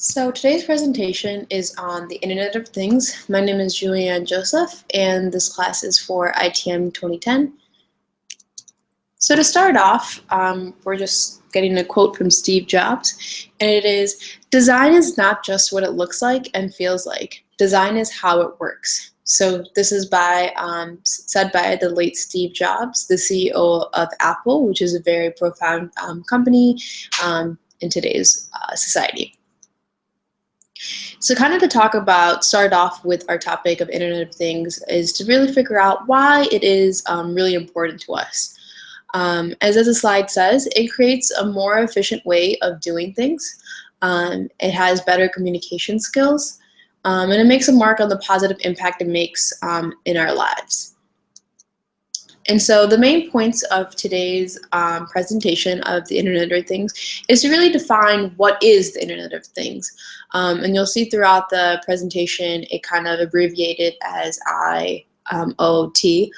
So today's presentation is on the Internet of Things. My name is Julianne Joseph, and this class is for ITM 2010. So to start off, we're just getting a quote from Steve Jobs, and it is, "Design is not just what it looks like and feels like. Design is how it works." So this is said by the late Steve Jobs, the CEO of Apple, which is a very profound company in today's society. So kind of start off with our topic of Internet of Things is to really figure out why it is really important to us. As the slide says, it creates a more efficient way of doing things. It has better communication skills, and it makes a mark on the positive impact it makes in our lives. And so the main points of today's presentation of the Internet of Things is to really define what is the Internet of Things. And you'll see throughout the presentation it kind of abbreviated as IoT,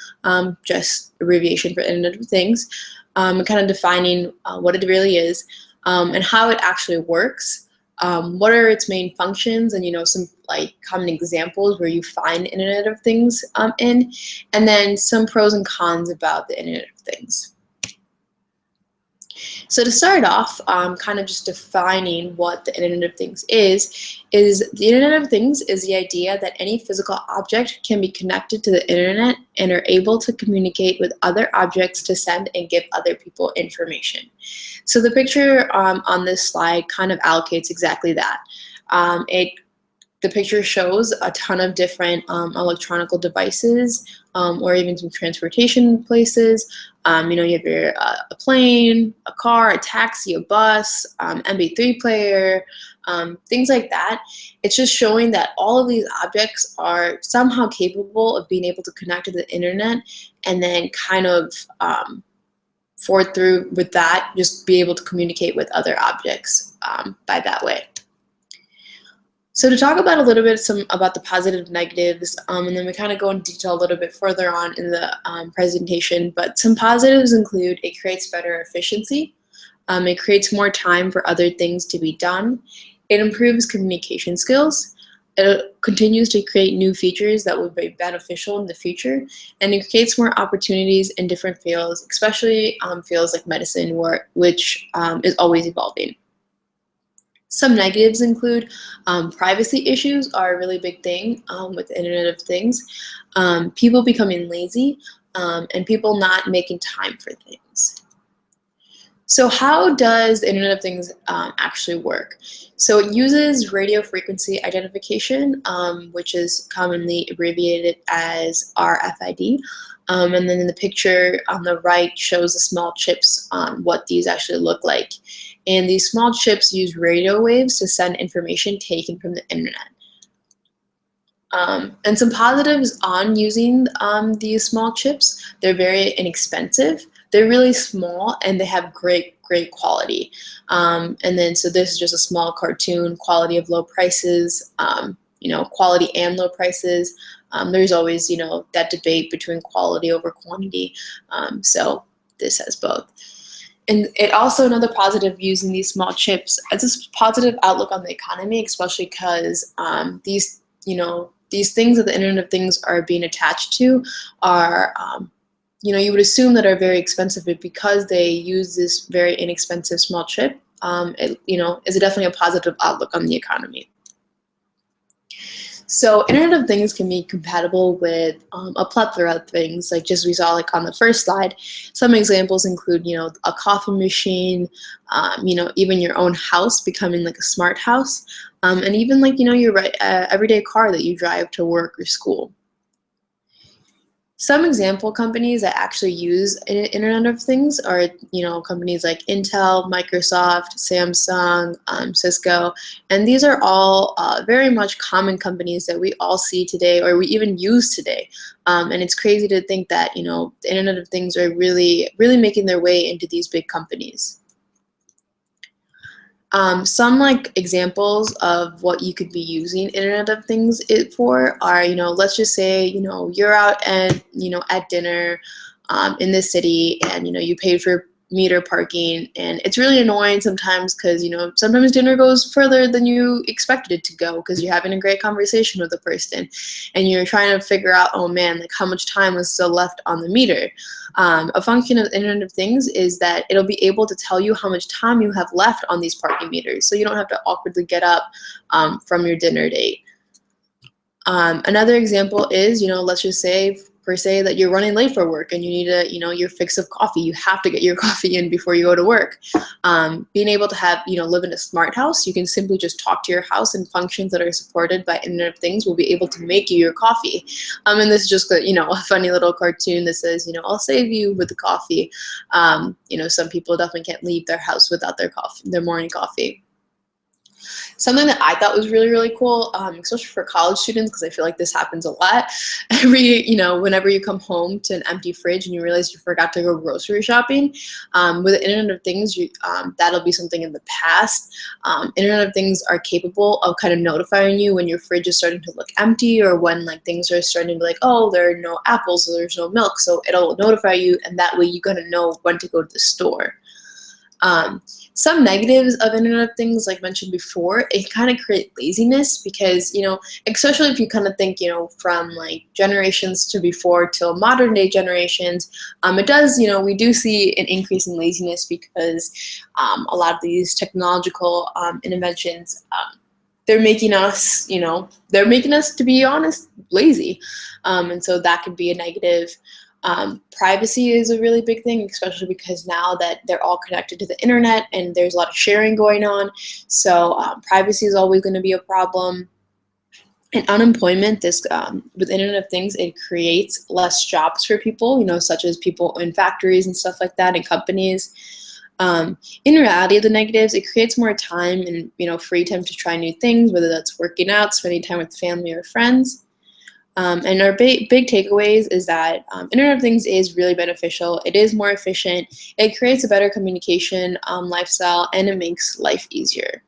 just abbreviation for Internet of Things, and kind of defining what it really is and how it actually works. What are its main functions, and some common examples where you find Internet of Things in, and then some pros and cons about the Internet of Things. So to start off, kind of just defining what the Internet of Things is the Internet of Things is the idea that any physical object can be connected to the Internet and are able to communicate with other objects to send and give other people information. So the picture on this slide kind of allocates exactly that. The picture shows a ton of different electronic devices, or even some transportation places. You have a plane, a car, a taxi, a bus, MP3 player, things like that. It's just showing that all of these objects are somehow capable of being able to connect to the internet, and then kind of forward through with that, just be able to communicate with other objects by that way. So to talk about a little bit about the positive and negatives, and then we kind of go into detail a little bit further on in the presentation, but some positives include it creates better efficiency, it creates more time for other things to be done, it improves communication skills, it continues to create new features that will be beneficial in the future, and it creates more opportunities in different fields, especially fields like medicine, which is always evolving. Some negatives include privacy issues are a really big thing with the Internet of Things, people becoming lazy, and people not making time for things. So how does the Internet of Things actually work? So it uses radio frequency identification, which is commonly abbreviated as RFID. And then in the picture on the right shows the small chips on what these actually look like. And these small chips use radio waves to send information taken from the internet. And some positives on using these small chips: they're very inexpensive, they're really small, and they have great quality. And then so this is just a small cartoon, quality of low prices, quality and low prices. There's always that debate between quality over quantity. So this has both. And it also, another positive using these small chips, it's a positive outlook on the economy, especially because these things that the Internet of Things are being attached to are, you would assume that are very expensive, but because they use this very inexpensive small chip, it is definitely a positive outlook on the economy. So Internet of Things can be compatible with a plethora of things, like just we saw on the first slide. Some examples include, a coffee machine, even your own house becoming like a smart house, and even your everyday car that you drive to work or school. Some example companies that actually use Internet of Things are, companies like Intel, Microsoft, Samsung, Cisco, and these are all very much common companies that we all see today, or we even use today. And it's crazy to think that, the Internet of Things are really making their way into these big companies. Some examples of what you could be using Internet of Things for are, let's just say, you're out at dinner in this city, and you paid for meter parking, and it's really annoying sometimes because sometimes dinner goes further than you expected it to go because you're having a great conversation with a person and you're trying to figure out, oh man, like how much time was still left on the meter. A function of the Internet of Things is that it'll be able to tell you how much time you have left on these parking meters, so you don't have to awkwardly get up from your dinner date. Another example is, let's just say per se that you're running late for work and you need your fix of coffee. You have to get your coffee in before you go to work. Being able to have, live in a smart house, you can simply just talk to your house, and functions that are supported by Internet of Things will be able to make you your coffee. And this is just, a funny little cartoon that says, I'll save you with the coffee. Some people definitely can't leave their house without their coffee, their morning coffee. Something that I thought was really, really cool, especially for college students, because I feel like this happens a lot. Whenever you come home to an empty fridge and you realize you forgot to go grocery shopping, with the Internet of Things, that'll be something in the past. Internet of Things are capable of kind of notifying you when your fridge is starting to look empty, or when like things are starting to be like, oh, there are no apples, or there's no milk. So it'll notify you, and that way you're gonna know when to go to the store. Some negatives of Internet of Things, like mentioned before, it kind of create laziness because, especially if you kind of think, from like generations to before till modern day generations, it does, we do see an increase in laziness because a lot of these technological inventions, they're making us, to be honest, lazy. And so that could be a negative. Privacy is a really big thing, especially because now that they're all connected to the internet and there's a lot of sharing going on. So privacy is always going to be a problem. And unemployment, with Internet of Things, it creates less jobs for people, such as people in factories and stuff like that, and companies. In reality, the negatives, it creates more time and free time to try new things, whether that's working out, spending time with family or friends. And our big takeaways is that Internet of Things is really beneficial. It is more efficient. It creates a better communication lifestyle, and it makes life easier.